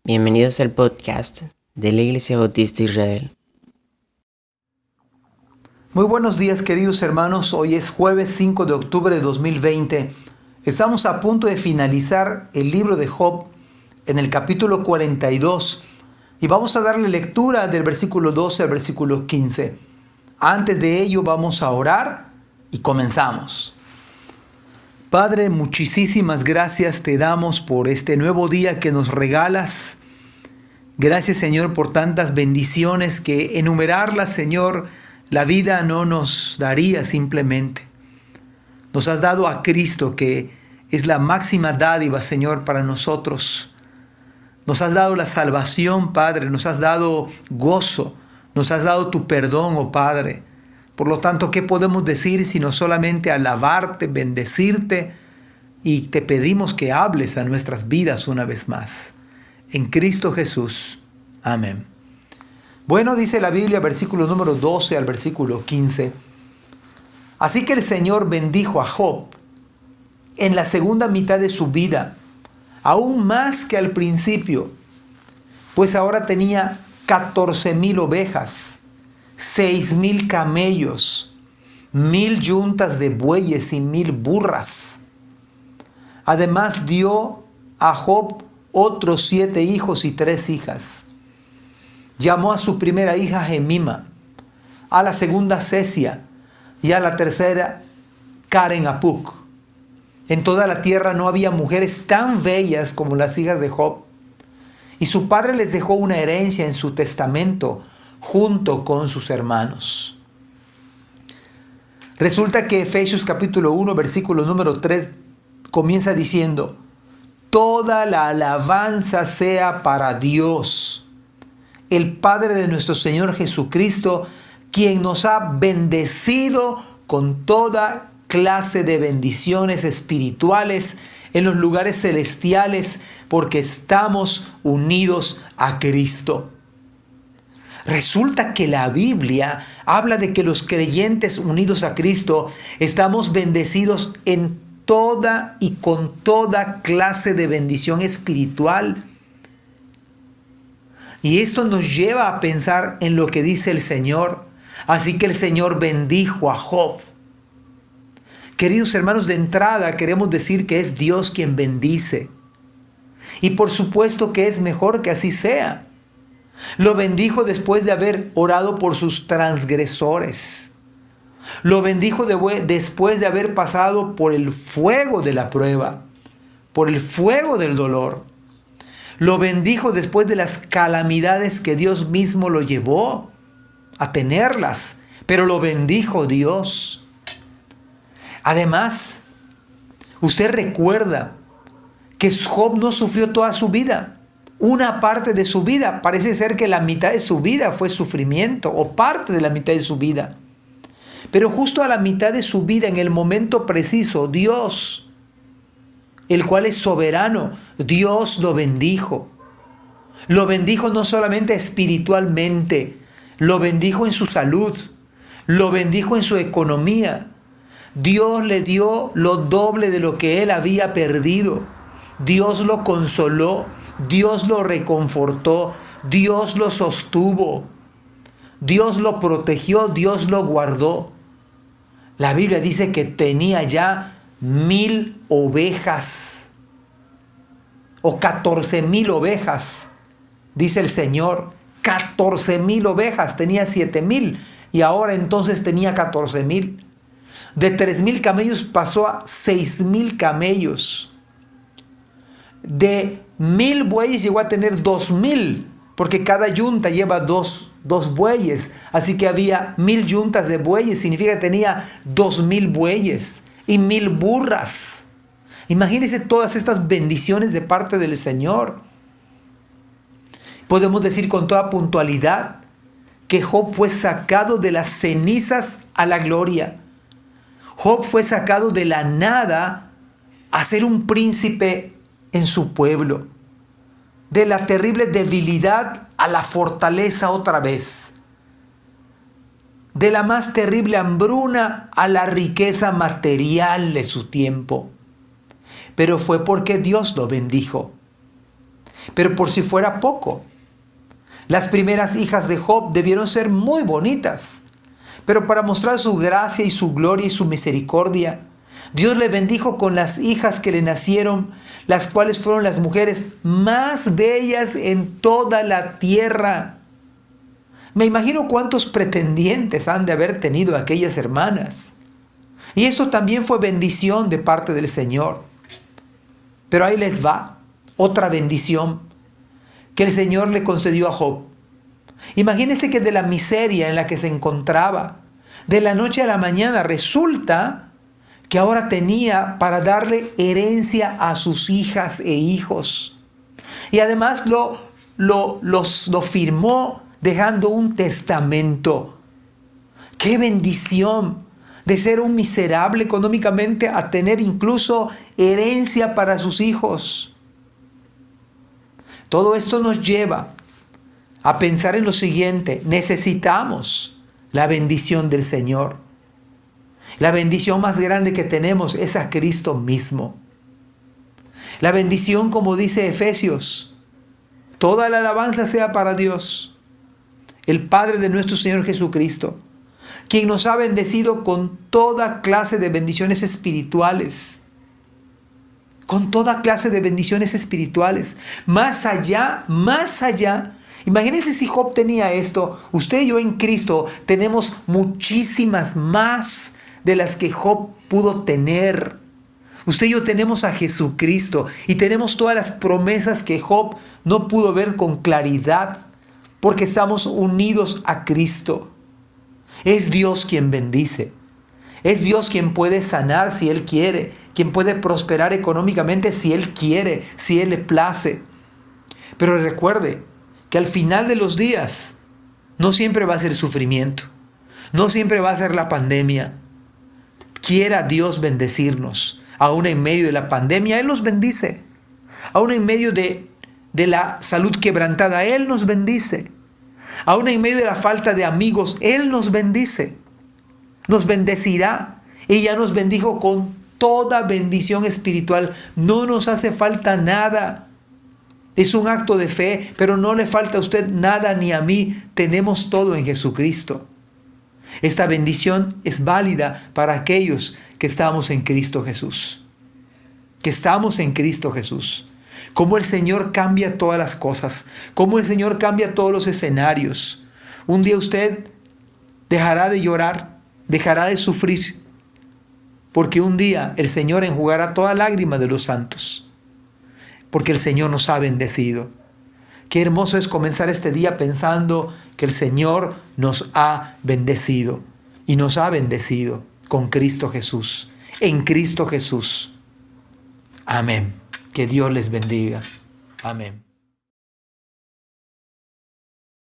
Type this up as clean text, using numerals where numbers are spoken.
Bienvenidos al podcast de la Iglesia Bautista Israel. Muy buenos días, queridos hermanos. Hoy es jueves 5 de octubre de 2020. Estamos a punto de finalizar el libro de Job en el capítulo 42 y vamos a darle lectura del versículo 12 al versículo 15. Antes de ello vamos a orar y comenzamos. Padre, muchísimas gracias te damos por este nuevo día que nos regalas. Gracias, Señor, por tantas bendiciones que enumerarlas, Señor, la vida no nos daría simplemente. Nos has dado a Cristo, que es la máxima dádiva, Señor, para nosotros. Nos has dado la salvación, Padre, nos has dado gozo, nos has dado tu perdón, oh Padre. Por lo tanto, ¿qué podemos decir sino solamente alabarte, bendecirte? Y te pedimos que hables a nuestras vidas una vez más. En Cristo Jesús. Amén. Bueno, dice la Biblia, versículo número 12 al versículo 15. Así que el Señor bendijo a Job en la segunda mitad de su vida, aún más que al principio, pues ahora tenía 14,000 ovejas, 6,000 camellos, 1,000 yuntas de bueyes y 1,000 burras. Además dio a Job otros 7 hijos y 3 hijas. Llamó a su primera hija Jemima, a la segunda Cesia y a la tercera Karen Apuk. En toda la tierra no había mujeres tan bellas como las hijas de Job. Y su padre les dejó una herencia en su testamento junto con sus hermanos. Resulta que Efesios capítulo 1, versículo número 3 comienza diciendo: toda la alabanza sea para Dios, el Padre de nuestro Señor Jesucristo, quien nos ha bendecido con toda clase de bendiciones espirituales en los lugares celestiales, porque estamos unidos a Cristo. Resulta que la Biblia habla de que los creyentes unidos a Cristo estamos bendecidos en toda y con toda clase de bendición espiritual. Y esto nos lleva a pensar en lo que dice el Señor. Así que el Señor bendijo a Job. Queridos hermanos, de entrada queremos decir que es Dios quien bendice. Y por supuesto que es mejor que así sea. Lo bendijo después de haber orado por sus transgresores. Lo bendijo después de haber pasado por el fuego de la prueba, por el fuego del dolor. Lo bendijo después de las calamidades que Dios mismo lo llevó a tenerlas, pero lo bendijo Dios. Además, usted recuerda que Job no sufrió toda su vida. Una parte de su vida, parece ser que la mitad de su vida fue sufrimiento, o parte de la mitad de su vida. Pero justo a la mitad de su vida, en el momento preciso, Dios, el cual es soberano, Dios lo bendijo. Lo bendijo no solamente espiritualmente, lo bendijo en su salud, lo bendijo en su economía. Dios le dio lo doble de lo que él había perdido. Dios lo consoló, Dios lo reconfortó, Dios lo sostuvo, Dios lo protegió, Dios lo guardó. La Biblia dice que tenía ya 1,000 ovejas o 14,000 ovejas. Dice el Señor, 14,000 ovejas, tenía 7,000 y ahora entonces tenía 14,000. De 3,000 camellos pasó a 6,000 camellos. De 1,000 bueyes llegó a tener 2,000, porque cada yunta lleva dos bueyes. Así que había 1,000 yuntas de bueyes, significa que tenía 2,000 bueyes y 1,000 burras. Imagínense todas estas bendiciones de parte del Señor. Podemos decir con toda puntualidad que Job fue sacado de las cenizas a la gloria. Job fue sacado de la nada a ser un príncipe en su pueblo. De la terrible debilidad a la fortaleza otra vez. De la más terrible hambruna a la riqueza material de su tiempo. Pero fue porque Dios lo bendijo. Pero por si fuera poco, las primeras hijas de Job debieron ser muy bonitas. Pero para mostrar su gracia y su gloria y su misericordia, Dios le bendijo con las hijas que le nacieron, las cuales fueron las mujeres más bellas en toda la tierra. Me imagino cuántos pretendientes han de haber tenido aquellas hermanas. Y eso también fue bendición de parte del Señor. Pero ahí les va otra bendición que el Señor le concedió a Job. Imagínense que de la miseria en la que se encontraba, de la noche a la mañana, resulta que ahora tenía para darle herencia a sus hijas e hijos. Y además lo firmó dejando un testamento. ¡Qué bendición! De ser un miserable económicamente a tener incluso herencia para sus hijos. Todo esto nos lleva a pensar en lo siguiente: necesitamos la bendición del Señor. La bendición más grande que tenemos es a Cristo mismo. La bendición, como dice Efesios, toda la alabanza sea para Dios, el Padre de nuestro Señor Jesucristo, quien nos ha bendecido con toda clase de bendiciones espirituales. Con toda clase de bendiciones espirituales. Más allá. Imagínense si Job tenía esto. Usted y yo en Cristo tenemos muchísimas más de las que Job pudo tener. Usted y yo tenemos a Jesucristo y tenemos todas las promesas que Job no pudo ver con claridad, porque estamos unidos a Cristo. Es Dios quien bendice. Es Dios quien puede sanar si Él quiere, quien puede prosperar económicamente si Él quiere, si Él le place. Pero recuerde que al final de los días no siempre va a ser sufrimiento, no siempre va a ser la pandemia. Quiera Dios bendecirnos. Aún en medio de la pandemia, Él nos bendice. Aún en medio de la salud quebrantada, Él nos bendice. Aún en medio de la falta de amigos, Él nos bendice. Nos bendecirá. Y ya nos bendijo con toda bendición espiritual. No nos hace falta nada. Es un acto de fe, pero no le falta a usted nada ni a mí. Tenemos todo en Jesucristo. Esta bendición es válida para aquellos que estamos en Cristo Jesús. Que estamos en Cristo Jesús. Cómo el Señor cambia todas las cosas. Cómo el Señor cambia todos los escenarios. Un día usted dejará de llorar, dejará de sufrir, porque un día el Señor enjugará toda lágrima de los santos. Porque el Señor nos ha bendecido. Qué hermoso es comenzar este día pensando que el Señor nos ha bendecido. Y nos ha bendecido con Cristo Jesús. En Cristo Jesús. Amén. Que Dios les bendiga. Amén.